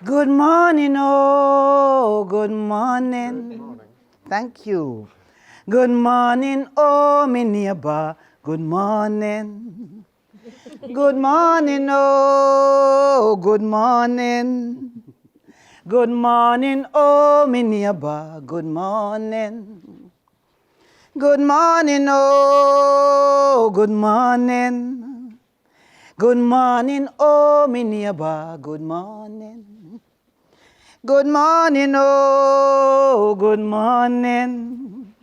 Good morning, oh, good morning. Good morning. Thank you. Good morning, oh, my neighbor. Good morning. Good morning, oh, good morning. Good morning, oh, my neighbor. Good morning. Good morning, oh, good morning. Good morning, oh, my neighbor. Good morning. Good morning, oh, good morning.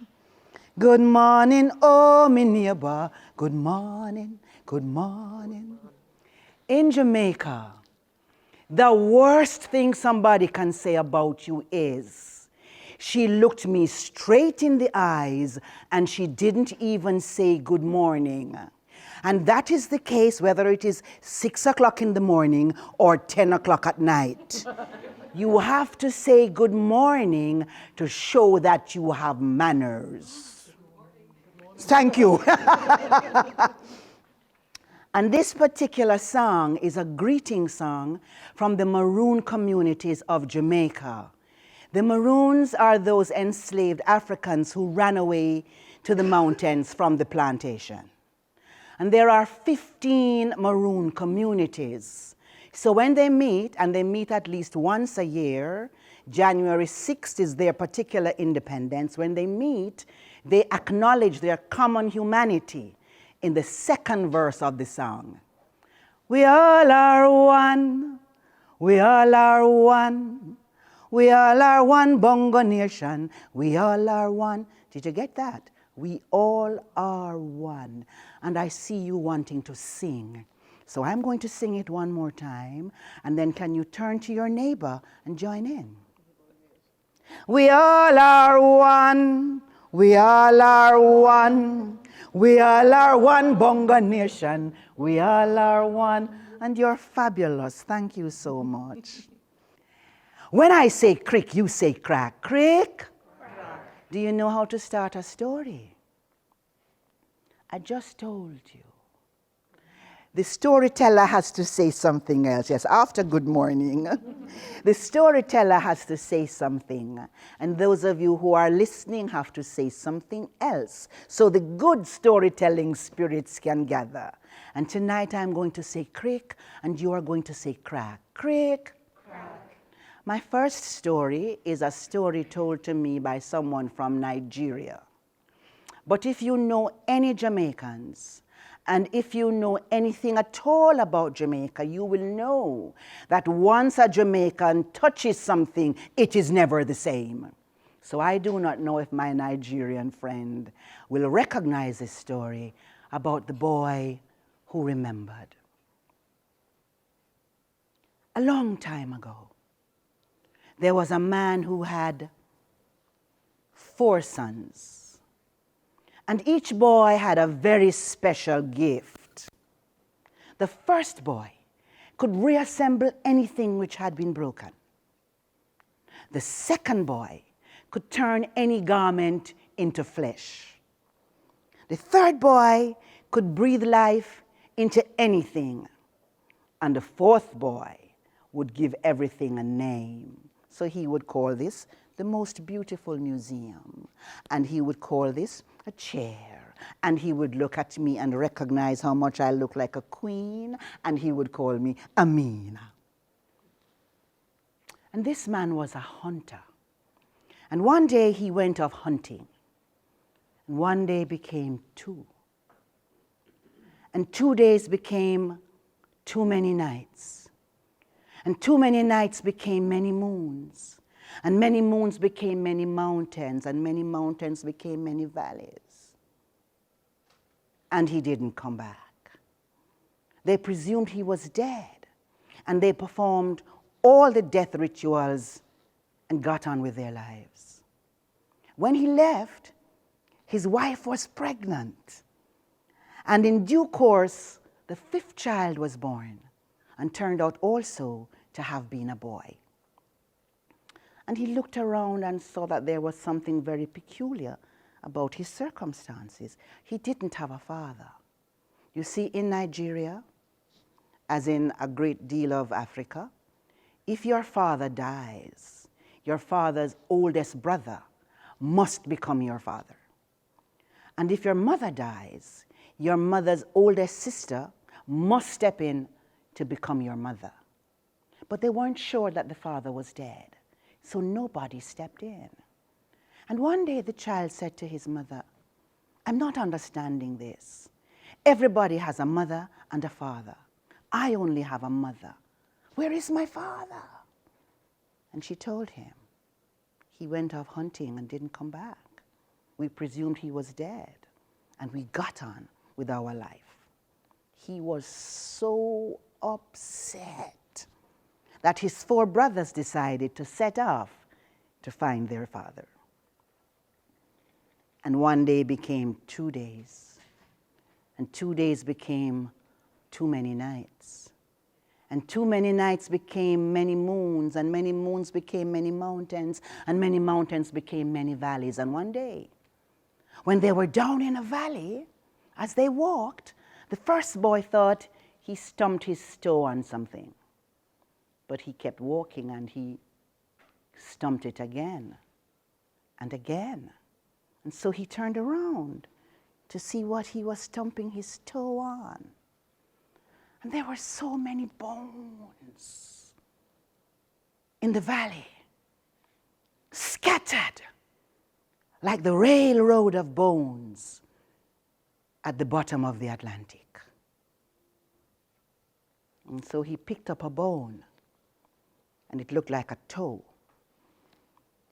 Good morning, oh, my neighbor. Good morning, good morning. In Jamaica, the worst thing somebody can say about you is, she looked me straight in the eyes and she didn't even say good morning. And that is the case whether it is 6 o'clock in the morning or 10 o'clock at night. You have to say good morning to show that you have manners. Thank you. And this particular song is a greeting song from the Maroon communities of Jamaica. The Maroons are those enslaved Africans who ran away to the mountains from the plantation. And there are 15 Maroon communities. So when they meet, and they meet at least once a year, January 6th is their particular independence. When they meet, they acknowledge their common humanity in the second verse of the song. We all are one, we all are one, we all are one Bongo nation, we all are one. Did you get that? We all are one. And I see you wanting to sing. So I'm going to sing it one more time, and then can you turn to your neighbor and join in? We all are one, we all are one, we all are one Bongo nation, we all are one, and you're fabulous. Thank you so much. When I say crick, you say crack. Crick? Crack. Do you know how to start a story? I just told you. The storyteller has to say something else. Yes, after good morning. The storyteller has to say something. And those of you who are listening have to say something else. So the good storytelling spirits can gather. And tonight I'm going to say crick, and you are going to say crack. Crick. Crack. My first story is a story told to me by someone from Nigeria. But if you know any Jamaicans, and if you know anything at all about Jamaica, you will know that once a Jamaican touches something, it is never the same. So I do not know if my Nigerian friend will recognize this story about the boy who remembered. A long time ago, there was a man who had 4 sons. And each boy had a very special gift. The first boy could reassemble anything which had been broken. The second boy could turn any garment into flesh. The third boy could breathe life into anything. And the fourth boy would give everything a name. So he would call this the most beautiful museum. And he would call this a chair. And he would look at me and recognize how much I look like a queen. And he would call me Amina. And this man was a hunter. And one day he went off hunting. And one day became 2. And 2 days became too many nights. And too many nights became many moons. And many moons became many mountains, and many mountains became many valleys. And he didn't come back. They presumed he was dead, and they performed all the death rituals and got on with their lives. When he left, his wife was pregnant. And in due course, the 5th child was born and turned out also to have been a boy. And he looked around and saw that there was something very peculiar about his circumstances. He didn't have a father. You see, in Nigeria, as in a great deal of Africa, if your father dies, your father's oldest brother must become your father. And if your mother dies, your mother's oldest sister must step in to become your mother. But they weren't sure that the father was dead, so nobody stepped in. And one day the child said to his mother, I'm not understanding this. Everybody has a mother and a father. I only have a mother. Where is my father? And she told him. He went off hunting and didn't come back. We presumed he was dead, and we got on with our life. He was so upset that his 4 brothers decided to set off to find their father. And one day became 2 days, and 2 days became too many nights. And too many nights became many moons, and many moons became many mountains, and many mountains became many valleys. And one day, when they were down in a valley, as they walked, the first boy thought he stumped his toe on something. But he kept walking and he stumped it again and again. And so he turned around to see what he was stumping his toe on. And there were so many bones in the valley, scattered like the railroad of bones at the bottom of the Atlantic. And so he picked up a bone, and it looked like a toe.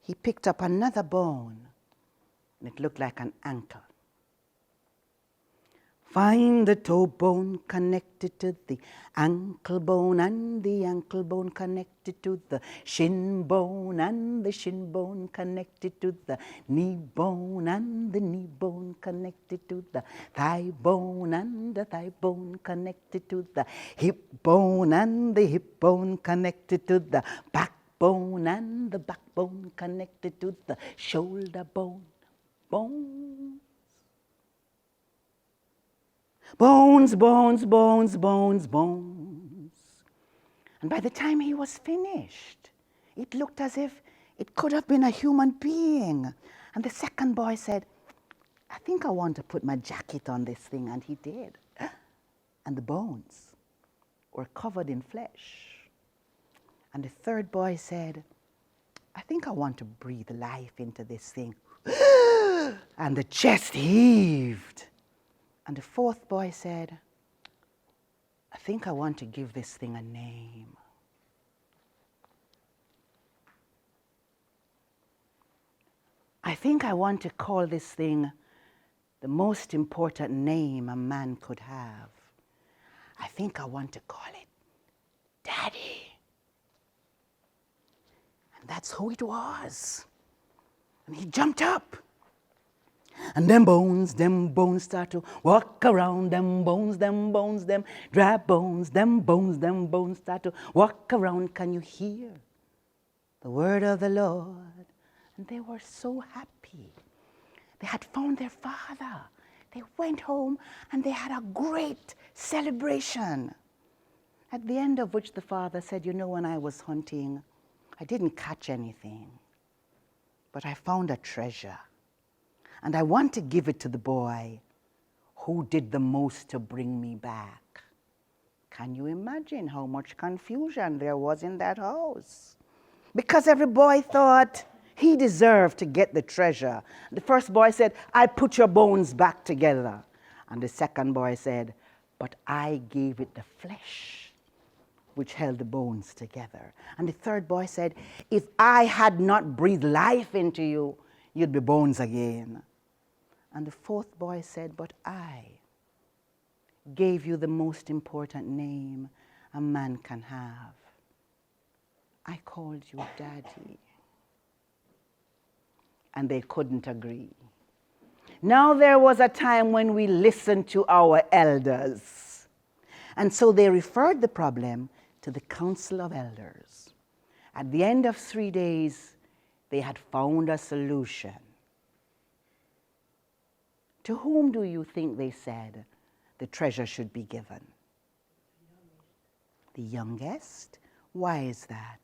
He picked up another bone, and it looked like an ankle. Find the toe bone connected to the ankle bone, and the ankle bone connected to the shin bone, and the shin bone connected to the knee bone, and the knee bone connected to the thigh bone, and the thigh bone connected to the hip bone, and the hip bone connected to the backbone, and the backbone connected to the shoulder bone. Bones, bones, bones, bones, bones. And by the time he was finished, it looked as if it could have been a human being. And the second boy said, I think I want to put my jacket on this thing. And he did. And the bones were covered in flesh. And the third boy said, I think I want to breathe life into this thing. And the chest heaved. And the fourth boy said, I think I want to give this thing a name. I think I want to call this thing the most important name a man could have. I think I want to call it Daddy. And that's who it was. And he jumped up. And them bones start to walk around, them bones, them dry bones, them bones start to walk around. Can you hear the word of the Lord? And they were so happy. They had found their father. They went home and they had a great celebration. At the end of which the father said, you know, when I was hunting, I didn't catch anything, but I found a treasure. And I want to give it to the boy who did the most to bring me back. Can you imagine how much confusion there was in that house? Because every boy thought he deserved to get the treasure. The first boy said, I put your bones back together. And the second boy said, but I gave it the flesh which held the bones together. And the third boy said, if I had not breathed life into you, you'd be bones again. And the fourth boy said, but I gave you the most important name a man can have. I called you Daddy. And they couldn't agree. Now there was a time when we listened to our elders. And so they referred the problem to the Council of Elders. At the end of 3 days, they had found a solution. To whom do you think they said the treasure should be given? The youngest Why is that?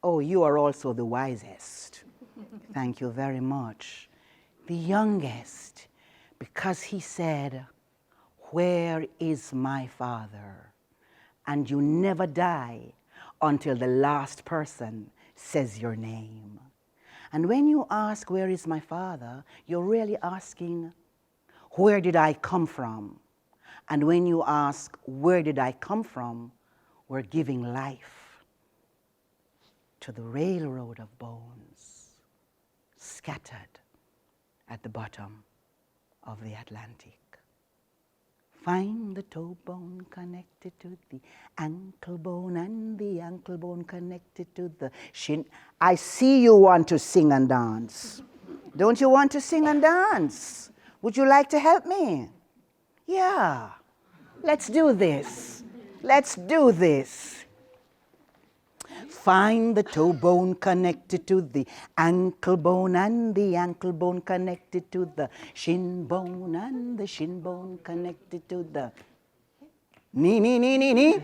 Oh, you are also the wisest. Thank you very much. The youngest, because he said, "Where is my father?" And you never die until the last person says your name. And when you ask, "Where is my father?" you're really asking, "Where did I come from?" And when you ask, "Where did I come from?" we're giving life to the railroad of bones scattered at the bottom of the Atlantic. Find the toe bone connected to the ankle bone, and the ankle bone connected to the shin. I see you want to sing and dance. Don't you want to sing and dance? Would you like to help me? Yeah. Let's do this. Let's do this. Find the toe bone connected to the ankle bone, and the ankle bone connected to the shin bone, and the shin bone connected to the knee.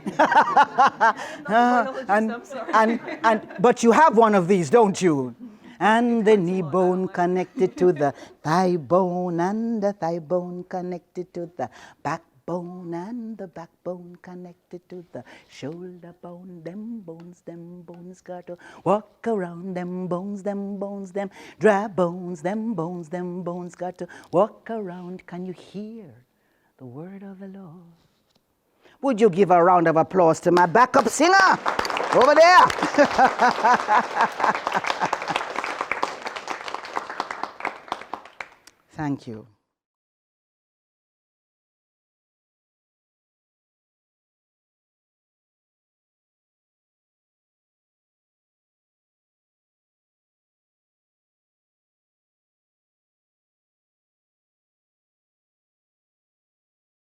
But you have one of these, don't you? And the knee bone connected to the thigh bone, and the thigh bone connected to the backbone, and the backbone connected to the shoulder bone. Them bones got to walk around. Them bones, them dry bones. Them bones got to walk around. Can you hear the word of the Lord? Would you give a round of applause to my backup singer over there? Thank you.